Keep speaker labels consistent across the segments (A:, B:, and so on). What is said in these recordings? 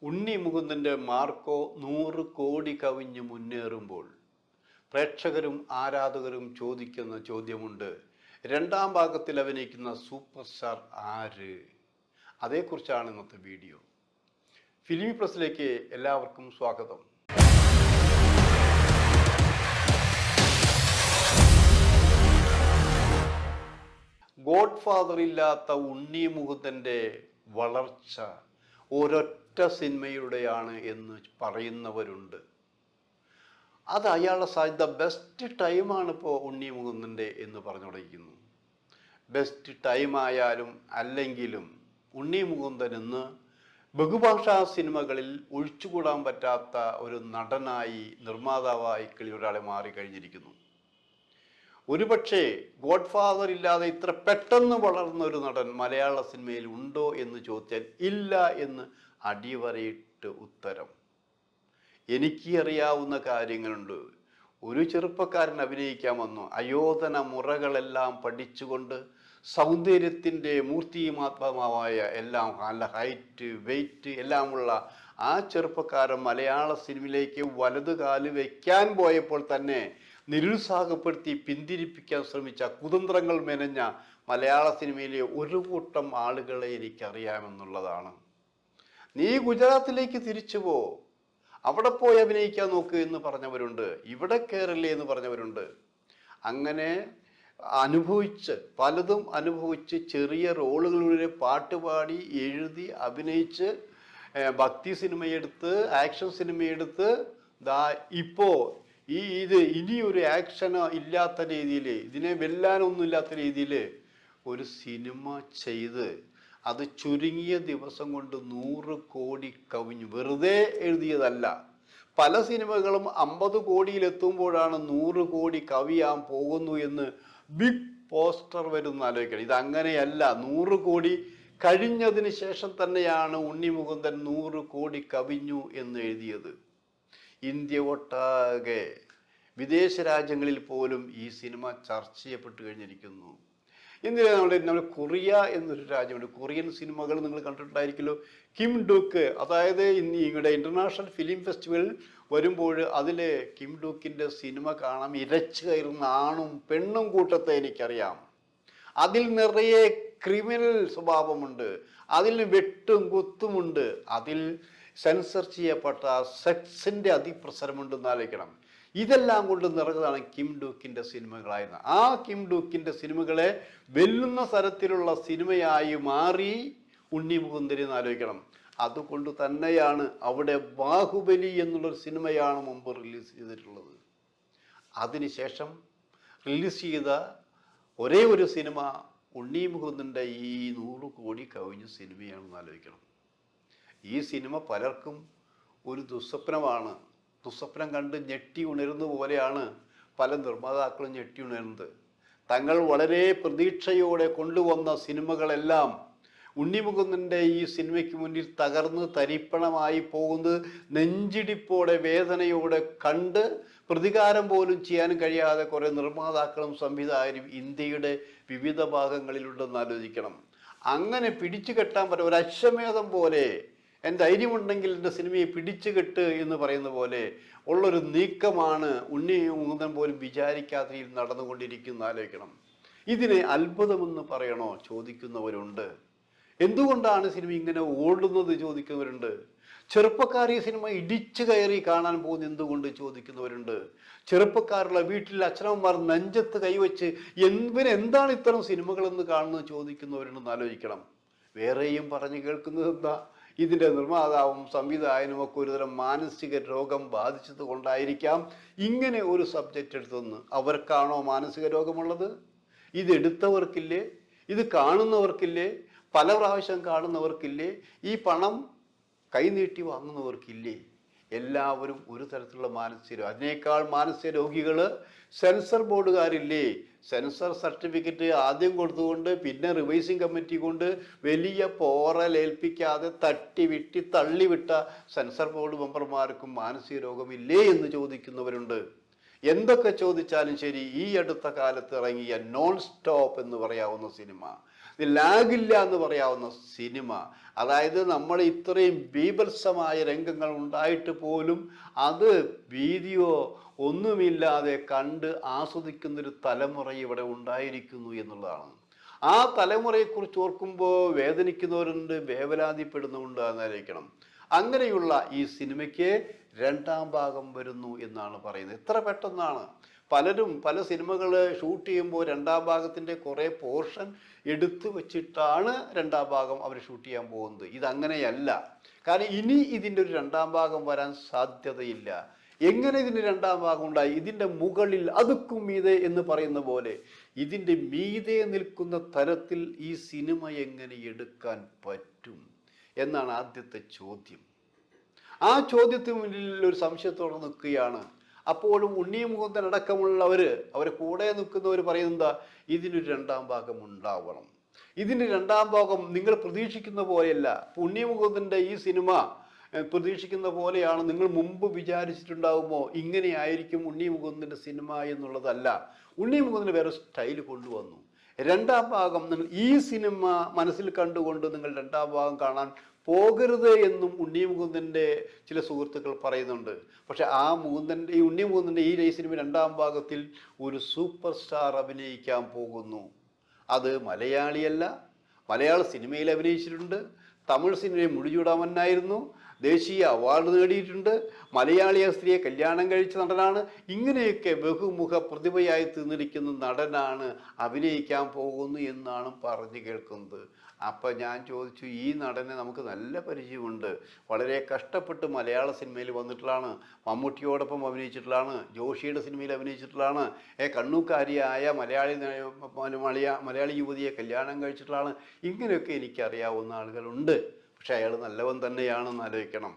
A: ഉണ്ണി മുകുന്ദൻ്റെ Marco 100 കോടി കവിഞ്ഞ് മുന്നേറുമ്പോൾ പ്രേക്ഷകരും ആരാധകരും ചോദിക്കുന്ന ചോദ്യമുണ്ട്, രണ്ടാം ഭാഗത്തിൽ അഭിനയിക്കുന്ന സൂപ്പർ സ്റ്റാർ ആര്? അതേക്കുറിച്ചാണ് ഇന്നത്തെ വീഡിയോ. ഫിലിമി പ്ലസിലേക്ക് എല്ലാവർക്കും സ്വാഗതം. ഗോഡ് ഫാദർ ഇല്ലാത്ത ഉണ്ണി മുകുന്ദൻ്റെ വളർച്ച ഒരൊറ്റ സിനിമയുടെയാണ് എന്ന് പറയുന്നവരുണ്ട്. അത് അയാളുടെ സാധ്യത ബെസ്റ്റ് ടൈമാണ് ഇപ്പോൾ ഉണ്ണി മുകുന്ദൻ്റെ എന്ന് പറഞ്ഞു തുടങ്ങിക്കുന്നു. ബെസ്റ്റ് ടൈമായാലും അല്ലെങ്കിലും ഉണ്ണി മുകുന്ദൻ ഇന്ന് ബഹുഭാഷാ സിനിമകളിൽ ഒഴിച്ചുകൂടാൻ പറ്റാത്ത ഒരു നടനായി, നിർമ്മാതാവായി ഒരാളെ മാറിക്കഴിഞ്ഞിരിക്കുന്നു. ഒരുപക്ഷെ ഗോഡ് ഫാദർ ഇല്ലാതെ ഇത്ര പെട്ടെന്ന് വളർന്ന ഒരു നടൻ മലയാള സിനിമയിൽ ഉണ്ടോ എന്ന് ചോദിച്ചാൽ ഇല്ല എന്ന് അടിവരയിട്ട് ഉത്തരം. എനിക്ക് അറിയാവുന്ന കാര്യങ്ങളുണ്ട്. ഒരു ചെറുപ്പക്കാരൻ അഭിനയിക്കാൻ വന്നു. അയോധന മുറകളെല്ലാം പഠിച്ചുകൊണ്ട് സൗന്ദര്യത്തിൻ്റെ മൂർത്തിമാത്മമായ എല്ലാം, നല്ല ഹൈറ്റ് വെയ്റ്റ് എല്ലാമുള്ള ആ ചെറുപ്പക്കാരൻ മലയാള സിനിമയിലേക്ക് വലതു കാല് വയ്ക്കാൻ പോയപ്പോൾ തന്നെ നിരുത്സാഹപ്പെടുത്തി പിന്തിരിപ്പിക്കാൻ ശ്രമിച്ച കുതന്ത്രങ്ങൾ മെനഞ്ഞ മലയാള സിനിമയിലെ ഒരു കൂട്ടം ആളുകളെ എനിക്കറിയാമെന്നുള്ളതാണ്. നീ ഗുജറാത്തിലേക്ക് തിരിച്ചു പോ, അവിടെ പോയി അഭിനയിക്കാൻ നോക്ക് എന്ന് പറഞ്ഞവരുണ്ട്. ഇവിടെ കയറില്ലേ എന്ന് പറഞ്ഞവരുണ്ട്. അങ്ങനെ പലതും അനുഭവിച്ച് ചെറിയ റോളുകളിലൂടെ പാട്ടുപാടി എഴുതി അഭിനയിച്ച് ഭക്തി സിനിമയെടുത്ത് ആക്ഷൻ സിനിമയെടുത്ത് ഇപ്പോൾ ഇനിയൊരു ആക്ഷനോ ഇല്ലാത്ത രീതിയിൽ, ഇതിനെ വെല്ലാനൊന്നും ഇല്ലാത്ത രീതിയിൽ ഒരു സിനിമ ചെയ്ത് അത് ചുരുങ്ങിയ ദിവസം കൊണ്ട് 100 കോടി കവിഞ്ഞു. വെറുതെ എഴുതിയതല്ല. പല സിനിമകളും 50 കോടിയിലെത്തുമ്പോഴാണ് 100 കോടി കവിയാൻ പോകുന്നു എന്ന് ബിഗ് പോസ്റ്റർ വരുന്ന ആലോചിക്കണം. ഇതങ്ങനെയല്ല. 100 കോടി കഴിഞ്ഞതിന് ശേഷം തന്നെയാണ് ഉണ്ണി മുകുന്ദൻ 100 കോടി കവിഞ്ഞു എന്ന് എഴുതിയത്. ഇന്ത്യ ഒട്ടാകെ വിദേശ രാജ്യങ്ങളിൽ പോലും ഈ സിനിമ ചർച്ച ചെയ്യപ്പെട്ട് കഴിഞ്ഞിരിക്കുന്നു. ഇന്ത്യയിലെ നമ്മൾ കൊറിയ എന്നൊരു രാജ്യമുണ്ട്. കൊറിയൻ സിനിമകൾ നിങ്ങൾ കണ്ടിട്ടുണ്ടായിരിക്കുമല്ലോ. കിം ഡൂക്ക്, അതായത് ഇവിടെ ഇൻ്റർനാഷണൽ ഫിലിം ഫെസ്റ്റിവൽ വരുമ്പോൾ അതിൽ കിം ഡൂക്കിൻ്റെ സിനിമ കാണാൻ ഇരച്ചു കയറുന്ന ആണും പെണ്ണും കൂട്ടത്തെ എനിക്കറിയാം. അതിൽ നിറയെ ക്രിമിനൽ സ്വഭാവമുണ്ട്, അതിൽ വെട്ടും കുത്തുമുണ്ട്, അതിൽ സെൻസർ ചെയ്യപ്പെട്ട സെക്സിൻ്റെ അതിപ്രസരമുണ്ടെന്ന് ആലോചിക്കണം. ഇതെല്ലാം കൊണ്ട് നിറഞ്ഞതാണ് കിം ഡൂക്കിൻ്റെ സിനിമകളായിരുന്നു. ആ കിം ഡൂക്കിൻ്റെ സിനിമകളെ വെല്ലുന്ന തരത്തിലുള്ള സിനിമയായി മാറി ഉണ്ണി മുകുന്ദൻ എന്ന് ആലോചിക്കണം. അതുകൊണ്ട് തന്നെയാണ് അവിടെ ബാഹുബലി എന്നുള്ളൊരു സിനിമയാണ് മുമ്പ് റിലീസ് ചെയ്തിട്ടുള്ളത്. അതിനുശേഷം റിലീസ് ചെയ്ത ഒരേ ഒരു സിനിമ ഉണ്ണി മുകുന്ദൻ്റെ ഈ 100 കോടി കവിഞ്ഞ സിനിമയാണെന്ന് ആലോചിക്കണം. ഈ സിനിമ പലർക്കും ഒരു ദുസ്വപ്നമാണ്. ദുസ്വപ്നം കണ്ട് ഞെട്ടി ഉണരുന്ന പോലെയാണ് പല നിർമ്മാതാക്കളും ഞെട്ടി ഉണരുന്നത്. തങ്ങൾ വളരെ പ്രതീക്ഷയോടെ കൊണ്ടുവന്ന സിനിമകളെല്ലാം ഉണ്ണി മുകുന്ദൻ്റെ ഈ സിനിമയ്ക്ക് മുന്നിൽ തകർന്ന് തരിപ്പണമായി പോകുന്നത് നെഞ്ചിടിപ്പോടെ വേദനയോടെ കണ്ട് പ്രതികാരം പോലും ചെയ്യാൻ കഴിയാതെ കുറേ നിർമ്മാതാക്കളും സംവിധായകരും ഇന്ത്യയുടെ വിവിധ ഭാഗങ്ങളിലുണ്ടെന്ന് ആലോചിക്കണം. അങ്ങനെ പിടിച്ചു കെട്ടാൻ പറ്റും ഒരു അശ്വമേധം പോലെ, ധൈര്യമുണ്ടെങ്കിൽ എൻ്റെ സിനിമയെ പിടിച്ചു കെട്ട് എന്ന് പറയുന്ന പോലെ ഉള്ളൊരു നീക്കമാണ് ഉണ്ണി മുകുന്ദൻ പോലും വിചാരിക്കാത്ത രീതിയിൽ നടന്നുകൊണ്ടിരിക്കുന്ന ആലോചിക്കണം. ഇതിനെ അത്ഭുതമെന്ന് പറയണോ ചോദിക്കുന്നവരുണ്ട്. എന്തുകൊണ്ടാണ് സിനിമ ഇങ്ങനെ ഓടുന്നത് ചോദിക്കുന്നവരുണ്ട്. ചെറുപ്പക്കാർ ഈ സിനിമ ഇടിച്ചു കയറി കാണാൻ പോകുന്ന എന്തുകൊണ്ട് ചോദിക്കുന്നവരുണ്ട്. ചെറുപ്പക്കാരുള്ള വീട്ടിൽ അച്ഛനമ്മമാർ നെഞ്ചത്ത് കൈവച്ച് എന്താണ് ഇത്തരം സിനിമകളെന്ന് കാണുന്നത് ചോദിക്കുന്നവരുണ്ടെന്ന് ആലോചിക്കണം. വേറെയും പറഞ്ഞു കേൾക്കുന്നത് എന്താ, ഇതിൻ്റെ നിർമ്മാതാവും സംവിധായകനും ഒക്കെ ഒരുതരം മാനസിക രോഗം ബാധിച്ചത് കൊണ്ടായിരിക്കാം ഇങ്ങനെ ഒരു സബ്ജക്റ്റ് എടുത്തെന്ന്. അവർക്കാണോ മാനസിക രോഗമുള്ളത്? ഇതെടുത്തവർക്കില്ലേ? ഇത് കാണുന്നവർക്കില്ലേ? പല പ്രാവശ്യം കാണുന്നവർക്കില്ലേ? ഈ പണം കൈനീട്ടി വാങ്ങുന്നവർക്കില്ലേ? എല്ലാവരും ഒരു തരത്തിലുള്ള മാനസിക രോഗം. അതിനേക്കാൾ മാനസിക രോഗികൾ സെൻസർ ബോർഡുകാരില്ലേ? സെൻസർ സർട്ടിഫിക്കറ്റ് ആദ്യം കൊടുത്തുകൊണ്ട് പിന്നെ റിവൈസിങ് കമ്മിറ്റി കൊണ്ട് വലിയ പോറലേൽപ്പിക്കാതെ തള്ളിവിട്ട സെൻസർ ബോർഡ് മെമ്പർമാർക്കും മാനസിക രോഗമില്ലേ എന്ന് ചോദിക്കുന്നവരുണ്ട്. എന്തൊക്കെ ചോദിച്ചാലും ശരി, ഈ അടുത്ത കാലത്ത് ഇറങ്ങിയ നോൺ സ്റ്റോപ്പ് എന്ന് പറയാവുന്ന സിനിമ, ഇത് ലാഗില്ല എന്ന് പറയാവുന്ന സിനിമ. അതായത് നമ്മൾ ഇത്രയും ബീഭത്സമായ രംഗങ്ങൾ ഉണ്ടായിട്ട് പോലും അത് വീഡിയോ ഒന്നുമില്ലാതെ കണ്ട് ആസ്വദിക്കുന്നൊരു തലമുറ ഇവിടെ ഉണ്ടായിരിക്കുന്നു എന്നുള്ളതാണ്. ആ തലമുറയെക്കുറിച്ച് ഓർക്കുമ്പോൾ വേദനിക്കുന്നവരുണ്ട്, വേവലാതിപ്പെടുന്നുണ്ട് എന്നായിരിക്കണം. അങ്ങനെയുള്ള ഈ സിനിമയ്ക്ക് രണ്ടാം ഭാഗം വരുന്നു എന്നാണ് പറയുന്നത്. എത്ര പെട്ടെന്നാണ്! പലരും പല സിനിമകൾ ഷൂട്ട് ചെയ്യുമ്പോൾ രണ്ടാം ഭാഗത്തിൻ്റെ കുറേ പോർഷൻ എടുത്തു വച്ചിട്ടാണ് രണ്ടാം ഭാഗം അവർ ഷൂട്ട് ചെയ്യാൻ പോകുന്നത്. ഇതങ്ങനെയല്ല. കാരണം ഇനി ഇതിൻ്റെ ഒരു രണ്ടാം ഭാഗം വരാൻ സാധ്യതയില്ല. എങ്ങനെ ഇതിന് രണ്ടാം ഭാഗം ഉണ്ടായി? ഇതിൻ്റെ മുകളിൽ അതുക്കും മീതെ എന്ന് പറയുന്ന പോലെ ഇതിൻ്റെ മീതെ നിൽക്കുന്ന തരത്തിൽ ഈ സിനിമ എങ്ങനെ എടുക്കാൻ പറ്റും എന്നാണ് ആദ്യത്തെ ചോദ്യം. ആ ചോദ്യത്തിന് മുന്നിൽ ഒരു സംശയത്തോടെ നിൽക്കുകയാണ്. അപ്പോഴും ഉണ്ണി മുകുന്ദൻ അടക്കമുള്ളവർ, അവരെ കൂടെ നിൽക്കുന്നവർ പറയുന്നത് ഇതിനൊരു രണ്ടാം ഭാഗം ഉണ്ടാവണം. ഇതിന് രണ്ടാം ഭാഗം നിങ്ങൾ പ്രതീക്ഷിക്കുന്ന പോലെയല്ല. ഉണ്ണി മുകുന്ദൻ്റെ ഈ സിനിമ പ്രതീക്ഷിക്കുന്ന പോലെയാണ് നിങ്ങൾ മുമ്പ് വിചാരിച്ചിട്ടുണ്ടാകുമോ ഇങ്ങനെയായിരിക്കും ഉണ്ണി മുകുന്ദൻ്റെ സിനിമ എന്നുള്ളതല്ല. ഉണ്ണി മുകുന്ദന് വേറെ സ്റ്റൈൽ കൊണ്ടുവന്നു. രണ്ടാം ഭാഗം നിങ്ങൾ ഈ സിനിമ മനസ്സിൽ കണ്ടുകൊണ്ട് നിങ്ങൾ രണ്ടാം ഭാഗം കാണാൻ പോകരുത് എന്നും ഉണ്ണി മുകുന്ദൻ്റെ ചില സുഹൃത്തുക്കൾ പറയുന്നുണ്ട്. പക്ഷെ ഈ ഉണ്ണി മുകുന്ദൻ്റെ ഈ സിനിമ രണ്ടാം ഭാഗത്തിൽ ഒരു സൂപ്പർ സ്റ്റാർ അഭിനയിക്കാൻ പോകുന്നു. അത് മലയാളിയല്ല, മലയാള സിനിമയിൽ അഭിനയിച്ചിട്ടുണ്ട്, തമിഴ് സിനിമയിൽ മുടിചൂടാമന്നായിരുന്നു, ദേശീയ അവാർഡ് നേടിയിട്ടുണ്ട്, മലയാളിയ സ്ത്രീയെ കല്യാണം കഴിച്ച നടനാണ്. ഇങ്ങനെയൊക്കെ ബഹുമുഖ പ്രതിഭയായി തീർന്നിരിക്കുന്ന നടനാണ് അഭിനയിക്കാൻ പോകുന്നു എന്നാണ് പറഞ്ഞു കേൾക്കുന്നത്. അപ്പം ഞാൻ ചോദിച്ചു, ഈ നടനെ നമുക്ക് നല്ല പരിചയമുണ്ട്, വളരെ കഷ്ടപ്പെട്ട് മലയാള സിനിമയിൽ വന്നിട്ടുള്ളതാണ്, മമ്മൂട്ടിയോടൊപ്പം അഭിനയിച്ചിട്ടുള്ളതാണ്, ജോഷിയുടെ സിനിമയിൽ അഭിനയിച്ചിട്ടുള്ളതാണ്, കണ്ണൂക്കാരിയായ മലയാളി യുവതിയെ കല്യാണം കഴിച്ചിട്ടുള്ളതാണ്. ഇങ്ങനെയൊക്കെ എനിക്കറിയാവുന്ന ആളുകളുണ്ട്. പക്ഷെ അയാൾ നല്ലവൻ തന്നെയാണെന്ന് ആലോചിക്കണം.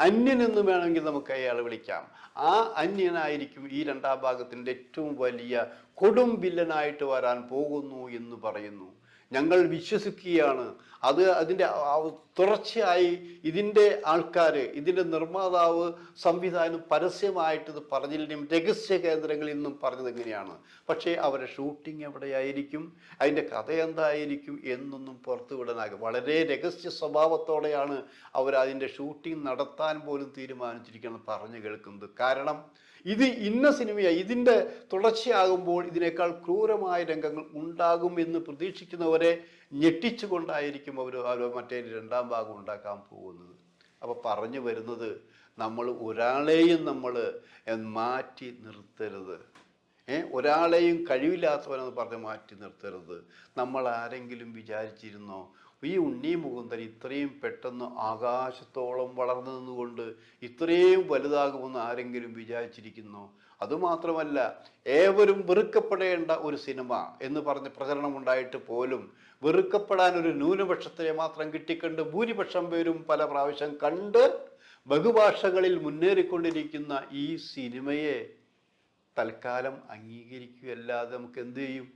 A: അന്യനെന്ന് വേണമെങ്കിൽ നമുക്ക് അയാൾ വിളിക്കാം. ആ അന്യനായിരിക്കും ഈ രണ്ടാം ഭാഗത്തിൻ്റെ ഏറ്റവും വലിയ കൊടും വില്ലനായിട്ട് വരാൻ പോകുന്നു എന്ന് പറയുന്നു. ഞങ്ങൾ വിശ്വസിക്കുകയാണ്. അതിൻ്റെ തുടർച്ചയായി ഇതിൻ്റെ ആൾക്കാർ, ഇതിൻ്റെ നിർമ്മാതാവ്, സംവിധാനം പരസ്യമായിട്ട് ഇത് പറഞ്ഞില്ലെങ്കിലും രഹസ്യ കേന്ദ്രങ്ങളിൽ നിന്നും പറഞ്ഞത് എങ്ങനെയാണ്. പക്ഷേ അവരുടെ ഷൂട്ടിംഗ് എവിടെയായിരിക്കും, അതിൻ്റെ കഥ എന്തായിരിക്കും എന്നൊന്നും പുറത്തു വിടാനാകും. വളരെ രഹസ്യ സ്വഭാവത്തോടെയാണ് അവർ അതിൻ്റെ ഷൂട്ടിംഗ് നടത്താൻ പോലും തീരുമാനിച്ചിരിക്കുന്നത് പറഞ്ഞു കേൾക്കുന്നത്. കാരണം ഇത് ഇന്ന സിനിമയായി, ഇതിൻ്റെ തുടർച്ചയാകുമ്പോൾ ഇതിനേക്കാൾ ക്രൂരമായ രംഗങ്ങൾ ഉണ്ടാകും എന്ന് പ്രതീക്ഷിക്കുന്നവരെ ഞെട്ടിച്ചുകൊണ്ടായിരിക്കും അവർ മറ്റേ രണ്ടാം ഭാഗം ഉണ്ടാക്കാൻ പോകുന്നത്. അപ്പോൾ പറഞ്ഞു വരുന്നത്, നമ്മൾ ഒരാളെയും നമ്മൾ മാറ്റി നിർത്തരുത്. ഒരാളെയും കഴിവില്ലാത്തവനെന്ന് പറഞ്ഞ് മാറ്റി നിർത്തരുത്. നമ്മൾ ആരെങ്കിലും വിചാരിച്ചിരുന്നോ ഈ ഉണ്ണി മുകുന്ദൻ ഇത്രയും പെട്ടെന്ന് ആകാശത്തോളം വളർന്നു നിന്നുകൊണ്ട് ഇത്രയും വലുതാകുമെന്ന് ആരെങ്കിലും വിചാരിച്ചിരിക്കുന്നോ? അതുമാത്രമല്ല, ഏവരും വെറുക്കപ്പെടേണ്ട ഒരു സിനിമ എന്ന് പറഞ്ഞ് പ്രചരണമുണ്ടായിട്ട് പോലും വെറുക്കപ്പെടാൻ ഒരു ന്യൂനപക്ഷത്തിനെ മാത്രം കിട്ടിക്കണ്ട് ഭൂരിപക്ഷം പേരും പല പ്രാവശ്യം കണ്ട് ബഹുഭാഷകളിൽ മുന്നേറിക്കൊണ്ടിരിക്കുന്ന ഈ സിനിമയെ തൽക്കാലം അംഗീകരിക്കുകയല്ലാതെ നമുക്ക് എന്ത് ചെയ്യും?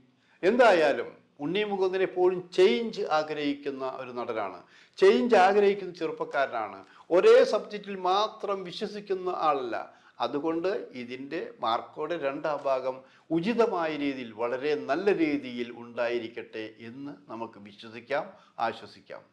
A: എന്തായാലും ഉണ്ണി മുകുന്ദൻ എപ്പോഴും ചേഞ്ച് ആഗ്രഹിക്കുന്ന ഒരു നടനാണ്, ചേഞ്ച് ആഗ്രഹിക്കുന്ന ചെറുപ്പക്കാരനാണ്, ഒരേ സബ്ജക്റ്റിൽ മാത്രം വിശ്വസിക്കുന്ന ആളല്ല. അതുകൊണ്ട് ഇതിൻ്റെ മാർക്കോടെ രണ്ടാം ഭാഗം ഉചിതമായ രീതിയിൽ, വളരെ നല്ല രീതിയിൽ ഉണ്ടായിരിക്കട്ടെ എന്ന് നമുക്ക് വിശ്വസിക്കാം, ആശ്വസിക്കാം.